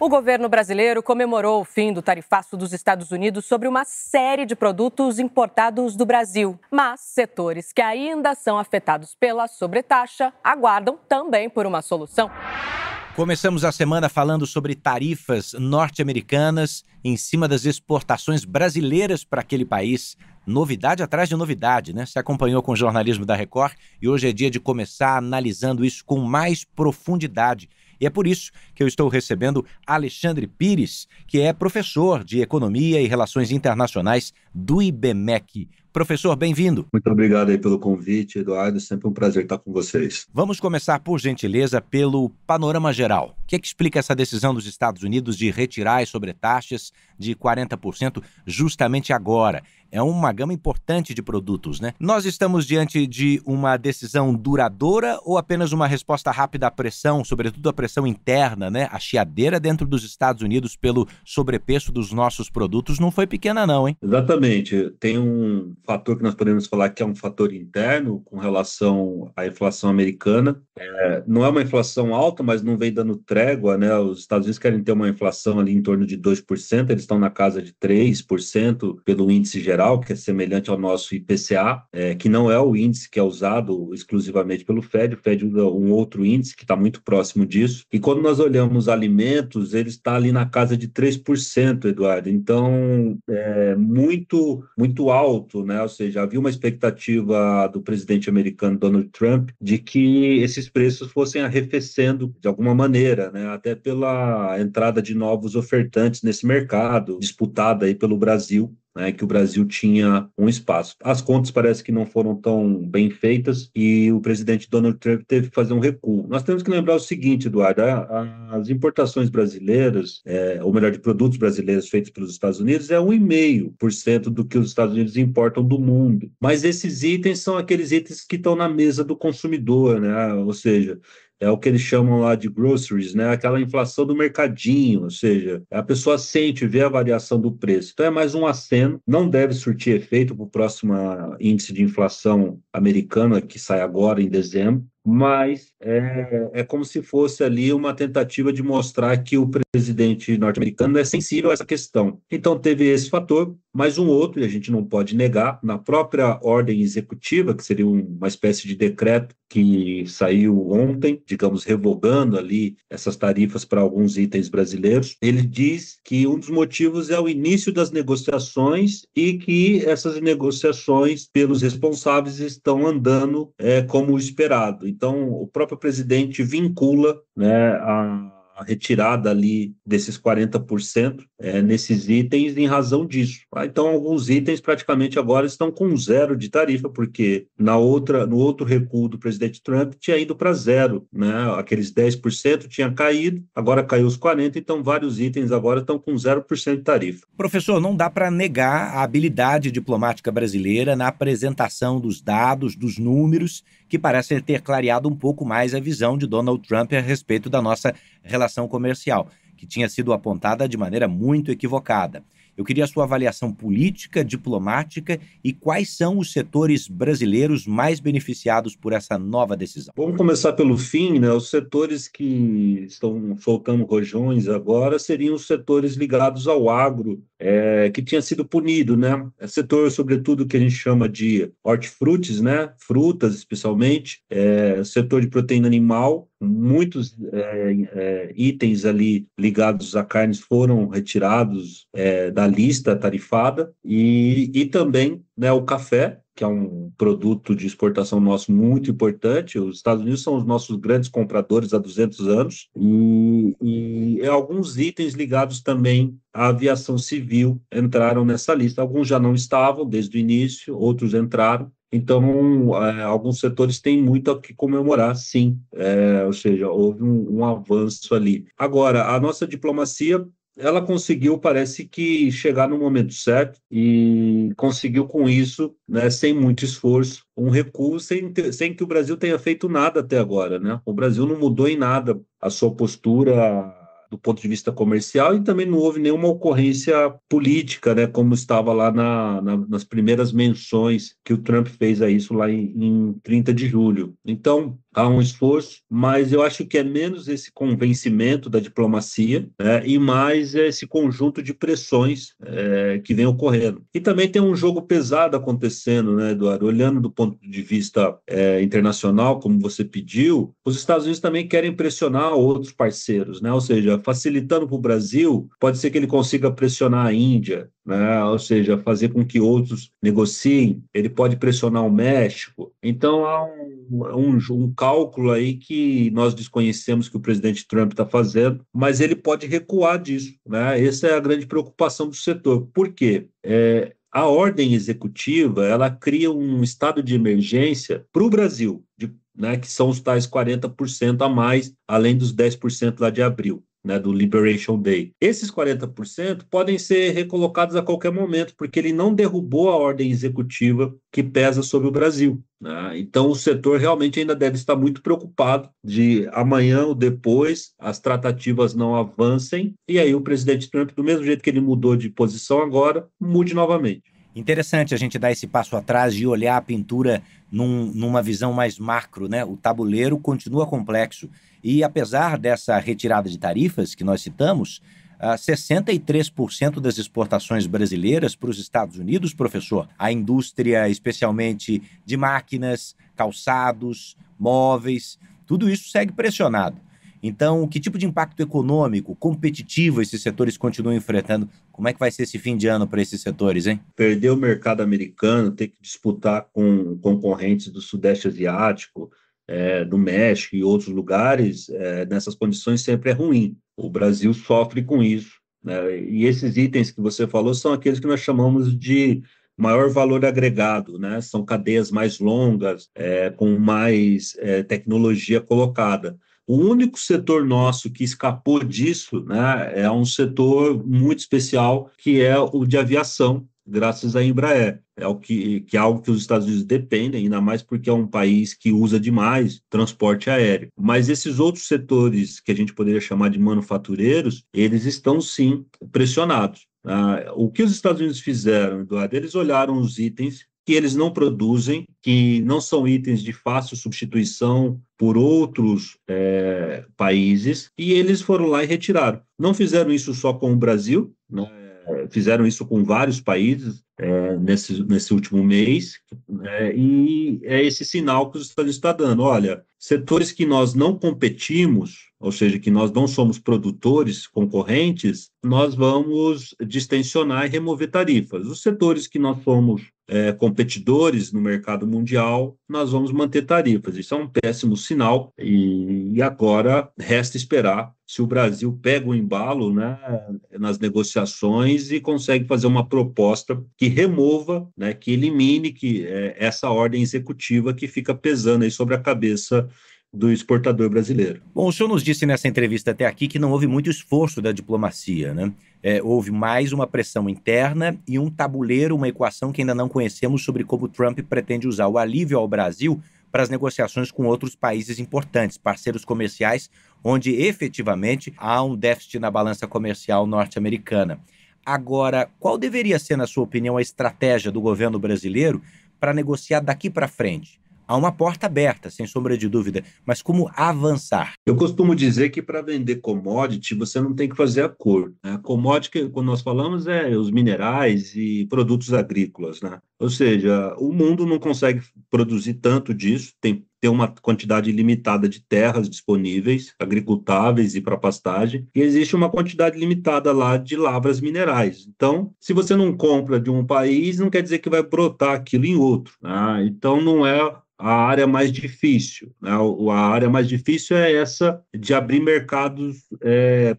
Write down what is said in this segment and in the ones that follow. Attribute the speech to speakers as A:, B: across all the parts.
A: O governo brasileiro comemorou o fim do tarifaço dos Estados Unidos sobre uma série de produtos importados do Brasil. Mas setores que ainda são afetados pela sobretaxa aguardam também por uma solução.
B: Começamos a semana falando sobre tarifas norte-americanas em cima das exportações brasileiras para aquele país. Novidade atrás de novidade, né? Você acompanhou com o jornalismo da Record e hoje é dia de começar analisando isso com mais profundidade. E é por isso que eu estou recebendo Alexandre Pires, que é professor de Economia e Relações Internacionais do IBMEC. Professor, bem-vindo.
C: Muito obrigado aí pelo convite, Eduardo. Sempre um prazer estar com vocês.
B: Vamos começar, por gentileza, pelo panorama geral. O que é que explica essa decisão dos Estados Unidos de retirar as sobretaxas de 40% justamente agora? É uma gama importante de produtos, né? Nós estamos diante de uma decisão duradoura ou apenas uma resposta rápida à pressão, sobretudo à pressão interna, né? A chiadeira dentro dos Estados Unidos pelo sobrepreço dos nossos produtos não foi pequena não, hein?
C: Exatamente. Tem um fator que nós podemos falar que é um fator interno com relação à inflação americana. Não é uma inflação alta, mas não vem dando trégua, né? Os Estados Unidos querem ter uma inflação ali em torno de 2%, eles estão na casa de 3% pelo índice geral, que é semelhante ao nosso IPCA, que não é o índice que é usado exclusivamente pelo Fed. O Fed usa um outro índice que está muito próximo disso. E quando nós olhamos alimentos, ele está ali na casa de 3%, Eduardo. Então, é muito, muito alto, né? Ou seja, havia uma expectativa do presidente americano Donald Trump de que esses preços fossem arrefecendo de alguma maneira, né? Até pela entrada de novos ofertantes nesse mercado, disputado aí pelo Brasil, né, que o Brasil tinha um espaço. As contas parece que não foram tão bem feitas e o presidente Donald Trump teve que fazer um recuo. Nós temos que lembrar o seguinte, Eduardo, as importações brasileiras, ou melhor, de produtos brasileiros feitos pelos Estados Unidos, é 1,5% do que os Estados Unidos importam do mundo. Mas esses itens são aqueles itens que estão na mesa do consumidor, né? Ou seja, é o que eles chamam lá de groceries, né? Aquela inflação do mercadinho, ou seja, a pessoa sente, vê a variação do preço. Então é mais um aceno, não deve surtir efeito para o próximo índice de inflação americano, que sai agora em dezembro, mas é como se fosse ali uma tentativa de mostrar que o presidente norte-americano é sensível a essa questão. Então teve esse fator, mais um outro, e a gente não pode negar, na própria ordem executiva, que seria uma espécie de decreto que saiu ontem, digamos, revogando ali essas tarifas para alguns itens brasileiros, ele diz que um dos motivos é o início das negociações e que essas negociações pelos responsáveis estão andando como esperado. Então, o próprio presidente vincula, né, a retirada ali desses 40% nesses itens em razão disso. Então, alguns itens praticamente agora estão com zero de tarifa, porque no outro recuo do presidente Trump tinha ido para zero, né? Aqueles 10% tinha caído, agora caiu os 40%, então vários itens agora estão com 0% de tarifa.
B: Professor, não dá para negar a habilidade diplomática brasileira na apresentação dos dados, dos números, que parecem ter clareado um pouco mais a visão de Donald Trump a respeito da nossa relação comercial, que tinha sido apontada de maneira muito equivocada. Eu queria a sua avaliação política, diplomática e quais são os setores brasileiros mais beneficiados por essa nova decisão.
C: Vamos começar pelo fim, né? Os setores que estão soltando rojões agora seriam os setores ligados ao agro, que tinha sido punido, né? É setor, sobretudo, que a gente chama de hortifrutis, né? Frutas, especialmente, setor de proteína animal. Muitos itens ali ligados a carnes foram retirados da lista tarifada e também, né, o café, que é um produto de exportação nosso muito importante. Os Estados Unidos são os nossos grandes compradores há 200 anos e alguns itens ligados também à aviação civil entraram nessa lista. Alguns já não estavam desde o início, outros entraram. Então, alguns setores têm muito a que comemorar, sim. Ou seja, houve um avanço ali. Agora, a nossa diplomacia, ela conseguiu, parece que, chegar no momento certo e conseguiu com isso, né, sem muito esforço, um recuo sem que o Brasil tenha feito nada até agora, né? O Brasil não mudou em nada a sua postura do ponto de vista comercial, e também não houve nenhuma ocorrência política, né, como estava lá nas primeiras menções que o Trump fez a isso lá em 30 de julho. Então, há um esforço, mas eu acho que é menos esse convencimento da diplomacia, né, e mais esse conjunto de pressões que vem ocorrendo. E também tem um jogo pesado acontecendo, né, Eduardo? Olhando do ponto de vista internacional, como você pediu, os Estados Unidos também querem pressionar outros parceiros, né? Ou seja, facilitando para o Brasil, pode ser que ele consiga pressionar a Índia, né? Ou seja, fazer com que outros negociem, ele pode pressionar o México. Então, há um cálculo aí que nós desconhecemos que o presidente Trump está fazendo, mas ele pode recuar disso, né? Essa é a grande preocupação do setor. Por quê? A ordem executiva, ela cria um estado de emergência para o Brasil, né, que são os tais 40% a mais, além dos 10% lá de abril, né, do Liberation Day. Esses 40% podem ser recolocados a qualquer momento, porque ele não derrubou a ordem executiva que pesa sobre o Brasil, né? Então, o setor realmente ainda deve estar muito preocupado de amanhã ou depois as tratativas não avancem, e aí o presidente Trump, do mesmo jeito que ele mudou de posição agora, mude novamente.
B: Interessante a gente dar esse passo atrás e olhar a pintura numa visão mais macro, né? O tabuleiro continua complexo e, apesar dessa retirada de tarifas que nós citamos, 63% das exportações brasileiras para os Estados Unidos, professor, a indústria especialmente de máquinas, calçados, móveis, tudo isso segue pressionado. Então, que tipo de impacto econômico, competitivo esses setores continuam enfrentando? Como é que vai ser esse fim de ano para esses setores, hein?
C: Perder o mercado americano, ter que disputar com concorrentes do Sudeste Asiático, do México e outros lugares, nessas condições sempre é ruim. O Brasil sofre com isso, né? E esses itens que você falou são aqueles que nós chamamos de maior valor agregado, né? São cadeias mais longas, com mais tecnologia colocada. O único setor nosso que escapou disso, né, é um setor muito especial, que é o de aviação, graças à Embraer. É algo que os Estados Unidos dependem, ainda mais porque é um país que usa demais transporte aéreo. Mas esses outros setores que a gente poderia chamar de manufatureiros, eles estão sim pressionados. O que os Estados Unidos fizeram, Eduardo? Eles olharam os itens que eles não produzem, que não são itens de fácil substituição por outros países, e eles foram lá e retiraram. Não fizeram isso só com o Brasil, né? Fizeram isso com vários países nesse último mês, e é esse sinal que os Estados Unidos estão dando. Olha, setores que nós não competimos, ou seja, que nós não somos produtores concorrentes, nós vamos distensionar e remover tarifas. Os setores que nós somos competidores no mercado mundial, nós vamos manter tarifas. Isso é um péssimo sinal e agora resta esperar se o Brasil pega o embalo, né, nas negociações e consegue fazer uma proposta que remova, né, que elimine essa ordem executiva que fica pesando aí sobre a cabeça do exportador brasileiro.
B: Bom, o senhor nos disse nessa entrevista até aqui que não houve muito esforço da diplomacia, né? Houve mais uma pressão interna e um tabuleiro, uma equação que ainda não conhecemos sobre como Trump pretende usar o alívio ao Brasil para as negociações com outros países importantes, parceiros comerciais, onde efetivamente há um déficit na balança comercial norte-americana. Agora, qual deveria ser, na sua opinião, a estratégia do governo brasileiro para negociar daqui para frente? Há uma porta aberta, sem sombra de dúvida, mas como avançar?
C: Eu costumo dizer que para vender commodity, você não tem que fazer acordo, né? Commodity, quando nós falamos, os minerais e produtos agrícolas, né? Ou seja, o mundo não consegue produzir tanto disso, tem uma quantidade limitada de terras disponíveis, agricultáveis e para pastagem, e existe uma quantidade limitada lá de lavras minerais. Então, se você não compra de um país, não quer dizer que vai brotar aquilo em outro, né? Então, não é a área mais difícil, né? A área mais difícil é essa de abrir mercados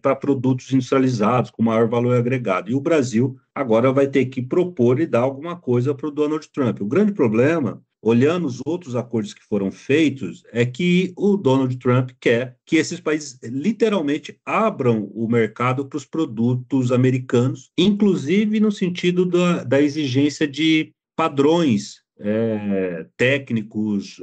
C: para produtos industrializados com maior valor agregado. E o Brasil agora vai ter que propor e dar alguma coisa para o Donald Trump. O grande problema, olhando os outros acordos que foram feitos, é que o Donald Trump quer que esses países literalmente abram o mercado para os produtos americanos, inclusive no sentido da exigência de padrões técnicos,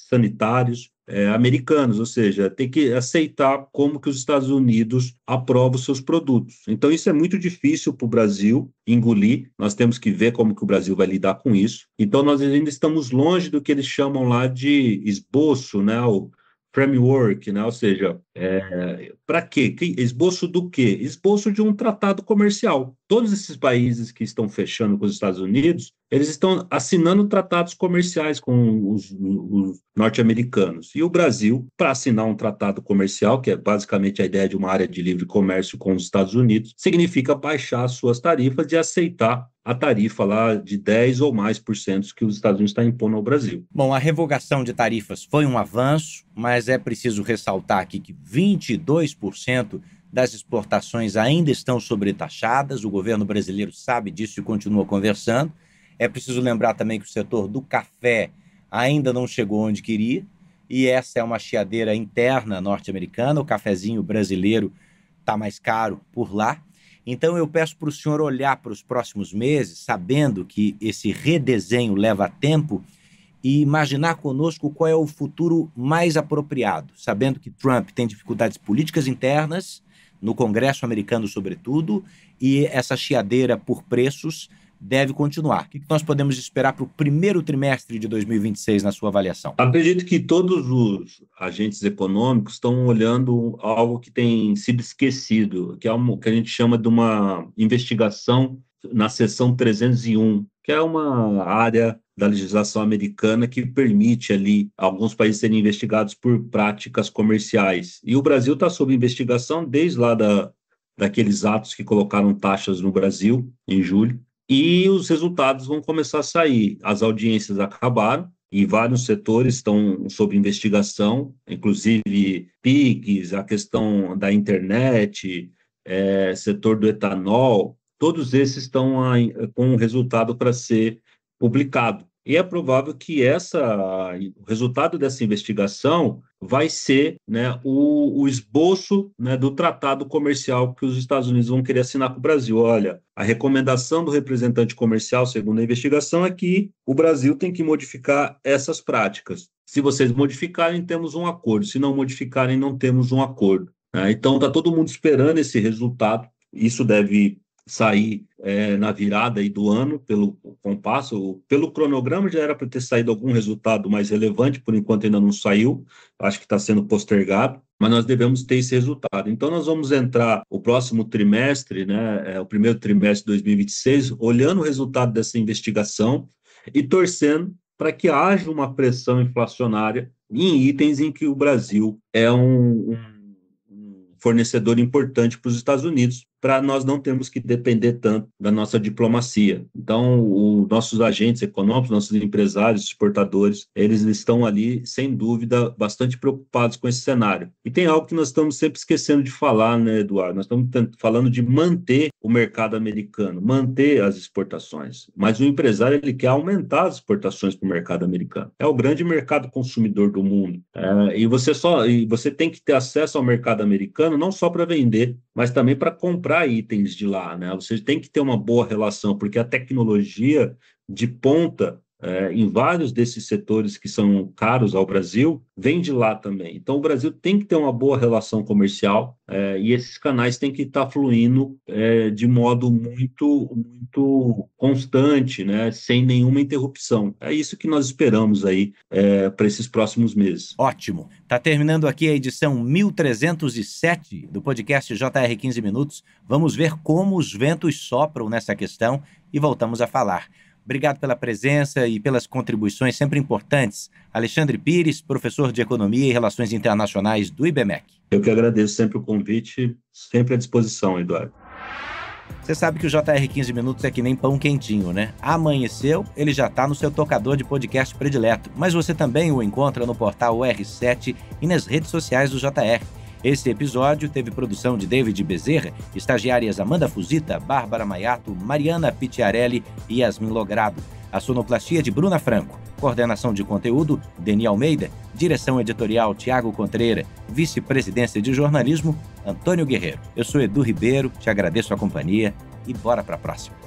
C: sanitários. americanos, ou seja, tem que aceitar como que os Estados Unidos aprovam os seus produtos. Então, isso é muito difícil para o Brasil engolir, nós temos que ver como que o Brasil vai lidar com isso. Então, nós ainda estamos longe do que eles chamam lá de esboço, né, o framework, né, ou seja, para quê? Esboço do quê? Esboço de um tratado comercial. Todos esses países que estão fechando com os Estados Unidos, eles estão assinando tratados comerciais com os norte-americanos. E o Brasil, para assinar um tratado comercial, que é basicamente a ideia de uma área de livre comércio com os Estados Unidos, significa baixar as suas tarifas e aceitar a tarifa lá de 10 ou mais por cento que os Estados Unidos estão impondo ao Brasil.
B: Bom, a revogação de tarifas foi um avanço, mas é preciso ressaltar aqui que 22% das exportações ainda estão sobretaxadas. O governo brasileiro sabe disso e continua conversando. É preciso lembrar também que o setor do café ainda não chegou onde queria, e essa é uma chiadeira interna norte-americana. O cafezinho brasileiro está mais caro por lá. Então eu peço para o senhor olhar para os próximos meses, sabendo que esse redesenho leva tempo, e imaginar conosco qual é o futuro mais apropriado, sabendo que Trump tem dificuldades políticas internas, no Congresso americano sobretudo, e essa chiadeira por preços deve continuar. O que nós podemos esperar para o primeiro trimestre de 2026 na sua avaliação?
C: Acredito que todos os agentes econômicos estão olhando algo que tem sido esquecido, que é o que a gente chama de uma investigação na seção 301, que é uma área da legislação americana que permite ali alguns países serem investigados por práticas comerciais. E o Brasil está sob investigação desde lá daqueles atos que colocaram taxas no Brasil, em julho, e os resultados vão começar a sair. As audiências acabaram e vários setores estão sob investigação, inclusive PIX, a questão da internet, setor do etanol, todos esses estão com um resultado para ser publicado. E é provável que o resultado dessa investigação vai ser, né, o esboço, né, do tratado comercial que os Estados Unidos vão querer assinar com o Brasil. Olha, a recomendação do representante comercial, segundo a investigação, é que o Brasil tem que modificar essas práticas. Se vocês modificarem, temos um acordo. Se não modificarem, não temos um acordo. Então, está todo mundo esperando esse resultado. Isso deve sair na virada aí do ano, pelo compasso, pelo cronograma já era para ter saído algum resultado mais relevante, por enquanto ainda não saiu, acho que está sendo postergado, mas nós devemos ter esse resultado. Então nós vamos entrar o próximo trimestre, né, o primeiro trimestre de 2026, olhando o resultado dessa investigação e torcendo para que haja uma pressão inflacionária em itens em que o Brasil é um fornecedor importante para os Estados Unidos, para nós não termos que depender tanto da nossa diplomacia. Então, os nossos agentes econômicos, nossos empresários, exportadores, eles estão ali, sem dúvida, bastante preocupados com esse cenário. E tem algo que nós estamos sempre esquecendo de falar, né, Eduardo? Nós estamos falando de manter o mercado americano, manter as exportações. Mas o empresário, ele quer aumentar as exportações para o mercado americano. É o grande mercado consumidor do mundo. E você tem que ter acesso ao mercado americano, não só para vender, mas também para comprar itens de lá, né? Você tem que ter uma boa relação, porque a tecnologia de ponta em vários desses setores que são caros ao Brasil vem de lá também. Então, o Brasil tem que ter uma boa relação comercial e esses canais têm que estar fluindo de modo muito, muito constante, né? Sem nenhuma interrupção. É isso que nós esperamos aí para esses próximos meses.
B: Ótimo. Está terminando aqui a edição 1307 do podcast JR 15 Minutos. Vamos ver como os ventos sopram nessa questão e voltamos a falar. Obrigado pela presença e pelas contribuições sempre importantes. Alexandre Pires, professor de Economia e Relações Internacionais do IBMEC.
C: Eu que agradeço sempre o convite, sempre à disposição, Eduardo.
B: Você sabe que o JR 15 Minutos é que nem pão quentinho, né? Amanheceu, ele já está no seu tocador de podcast predileto, mas você também o encontra no portal R7 e nas redes sociais do JR. Esse episódio teve produção de David Bezerra, estagiárias Amanda Fusita, Bárbara Maiato, Mariana Picciarelli e Yasmin Logrado. A sonoplastia de Bruna Franco. Coordenação de conteúdo, Deni Almeida. Direção editorial, Tiago Contreira. Vice-presidência de jornalismo, Antônio Guerreiro. Eu sou Edu Ribeiro, te agradeço a companhia e bora para a próxima.